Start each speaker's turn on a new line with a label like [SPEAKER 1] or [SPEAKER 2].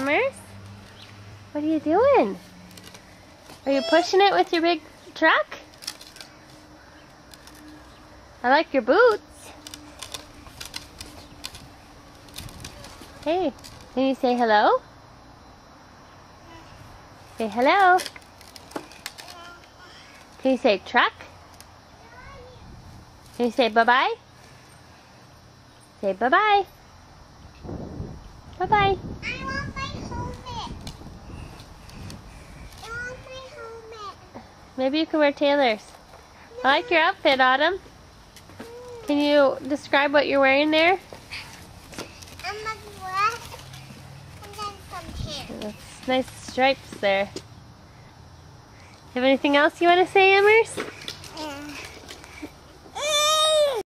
[SPEAKER 1] Emers? What are you doing? Are you pushing it with your big truck? I like your boots. Hey, can you say hello? Say hello. Can you say truck? Can you say bye-bye? Say bye-bye. Bye-bye.
[SPEAKER 2] I want my helmet. I want my helmet.
[SPEAKER 1] Maybe you can wear Taylor's. I like your outfit, Autumn. Can you describe what you're wearing there?
[SPEAKER 2] I'm a dress and then some hair.
[SPEAKER 1] That's nice stripes there. Have anything else you want to say, Emers?